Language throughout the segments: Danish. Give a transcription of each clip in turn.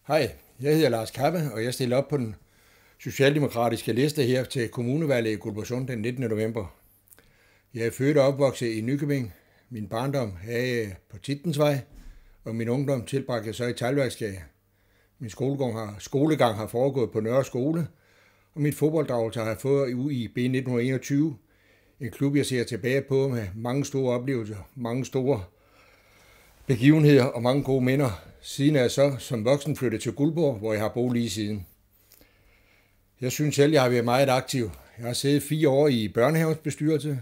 Hej, jeg hedder Lars Kappe, og jeg stiller op på den socialdemokratiske liste her til kommunevalget i Guldborgsund den 19. november. Jeg er født og opvokset i Nykøbing. Min barndom havde jeg på Tittensvej, og min ungdom tilbragte jeg så i Teglværksgade. Min skolegang har foregået på Nørre Skole, og mit fodbolddragelse har jeg fået i B 1921. En klub, jeg ser tilbage på med mange store oplevelser, mange store begivenheder og mange gode minder. Siden er jeg så som voksen flyttet til Guldborg, hvor jeg har boet lige siden. Jeg synes selv, jeg har været meget aktiv. Jeg har siddet 4 år i børnehavens bestyrelse.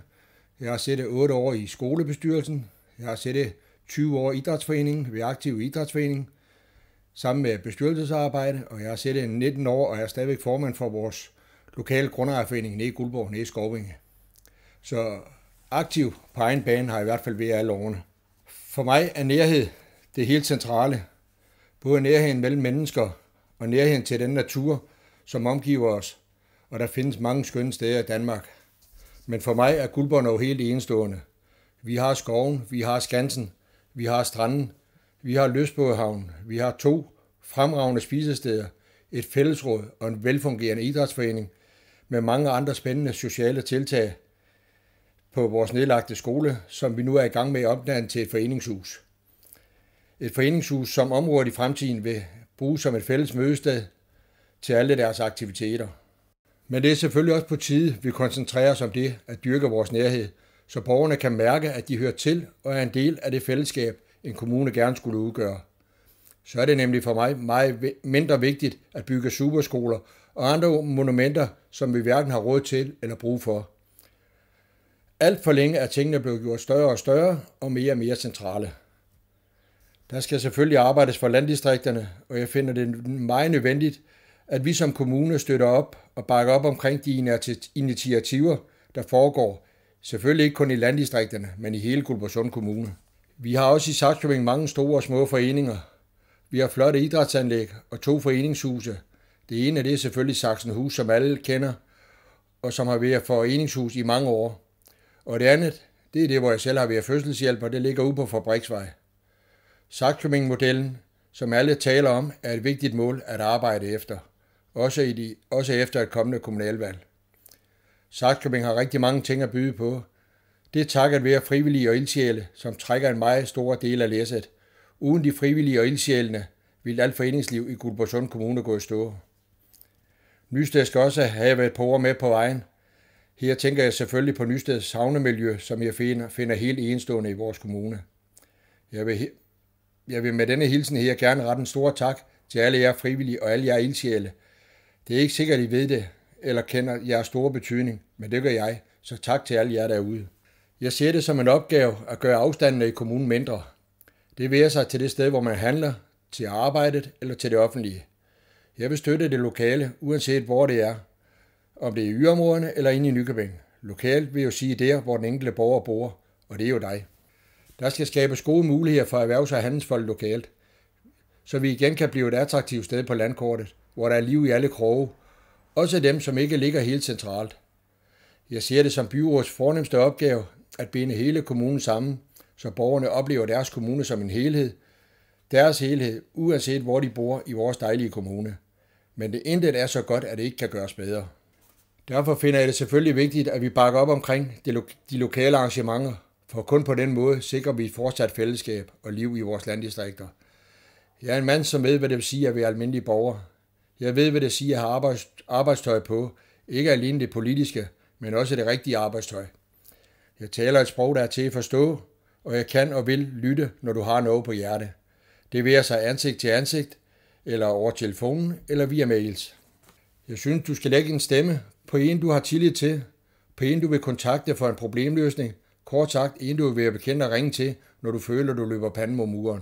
Jeg har siddet 8 år i skolebestyrelsen. Jeg har siddet 20 år i idrætsforeningen, ved aktiv idrætsforening, sammen med bestyrelsesarbejde. Og jeg har siddet 19 år, og jeg er stadigvæk formand for vores lokale grundejerforening nede i Guldborg, nede i Skovvinge. Så aktiv på egen bane har jeg i hvert fald været alle årene. For mig er nærhed det helt centrale. Både nærheden mellem mennesker og nærheden til den natur, som omgiver os. Og der findes mange skønne steder i Danmark. Men for mig er Guldborg noget helt enestående. Vi har skoven, vi har skansen, vi har stranden, vi har lystbådehavnen, vi har 2 fremragende spisesteder, et fællesråd og en velfungerende idrætsforening med mange andre spændende sociale tiltag på vores nedlagte skole, som vi nu er i gang med at omdanne til et foreningshus. Et foreningshus, som området i fremtiden vil bruge som et fælles mødested til alle deres aktiviteter. Men det er selvfølgelig også på tide, vi koncentrerer os om det at dyrke vores nærhed, så borgerne kan mærke, at de hører til og er en del af det fællesskab, en kommune gerne skulle udgøre. Så er det nemlig for mig meget mindre vigtigt at bygge superskoler og andre monumenter, som vi hverken har råd til eller brug for. Alt for længe er tingene blevet gjort større og større og mere centrale. Der skal selvfølgelig arbejdes for landdistrikterne, og jeg finder det meget nødvendigt, at vi som kommune støtter op og bakker op omkring de initiativer, der foregår. Selvfølgelig ikke kun i landdistrikterne, men i hele Guldborgsund Kommune. Vi har også i Sakskøbing mange store og små foreninger. Vi har flotte idrætsanlæg og 2 foreningshuse. Det ene af det er selvfølgelig Saksenhus, som alle kender, og som har været foreningshus i mange år. Og det andet, det er det, hvor jeg selv har været fødselshjælper, det ligger ude på Fabriksvej. Sakskøbing-modellen, som alle taler om, er et vigtigt mål at arbejde efter, også efter et kommende kommunalvalg. Sakskøbing har rigtig mange ting at byde på. Det er takket være frivillige og ildsjæle, som trækker en meget stor del af læsset. Uden de frivillige og ildsjælene vil alt foreningsliv i Guldborgsund Kommune gå i stå. Nysted skal også have et par ord med på vejen. Her tænker jeg selvfølgelig på Nysteds havnemiljø, som jeg finder helt enestående i vores kommune. Jeg vil med denne hilsen her gerne rette en stor tak til alle jer frivillige og alle jer ildsjæle. Det er ikke sikkert, I ved det eller kender jeres store betydning, men det gør jeg, så tak til alle jer derude. Jeg ser det som en opgave at gøre afstandene i kommunen mindre. Det værer sig til det sted, hvor man handler, til arbejdet eller til det offentlige. Jeg vil støtte det lokale, uanset hvor det er. Om det er i yderområderne eller inde i Nykøbing. Lokalt vil jo sige der, hvor den enkelte borger bor, og det er jo dig. Der skal skabes gode muligheder for erhvervs- og handelsfolk lokalt, så vi igen kan blive et attraktivt sted på landkortet, hvor der er liv i alle kroge, også dem, som ikke ligger helt centralt. Jeg ser det som byrådets fornemste opgave at binde hele kommunen sammen, så borgerne oplever deres kommune som en helhed, uanset hvor de bor i vores dejlige kommune. Men det intet er så godt, at det ikke kan gøres bedre. Derfor finder jeg det selvfølgelig vigtigt, at vi bakker op omkring de lokale arrangementer, for kun på den måde sikrer vi et fortsat fællesskab og liv i vores landdistrikter. Jeg er en mand, som ved, hvad det vil sige at være almindelig borger. Jeg ved, hvad det siger at have arbejdstøj på, ikke alene det politiske, men også det rigtige arbejdstøj. Jeg taler et sprog, der er til at forstå, og jeg kan og vil lytte, når du har noget på hjerte. Det vil sig ansigt til ansigt, eller over telefonen, eller via mails. Jeg synes, du skal lægge en stemme på en, du har tillid til, på en, du vil kontakte for en problemløsning, kort sagt, en, du vil være bekendt at ringe til, når du føler, du løber panden mod muren.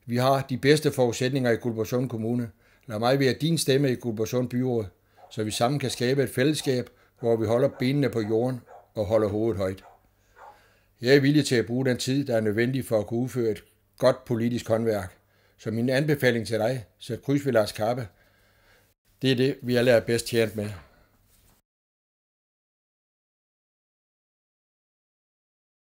Vi har de bedste forudsætninger i Guldborgsund Kommune. Lad mig være din stemme i Guldborgsund Byråd, så vi sammen kan skabe et fællesskab, hvor vi holder benene på jorden og holder hovedet højt. Jeg er villig til at bruge den tid, der er nødvendig for at kunne udføre et godt politisk håndværk. Så min anbefaling til dig, sæt kryds ved Lars Kappe. Det er det, vi alle er bedst tjent med.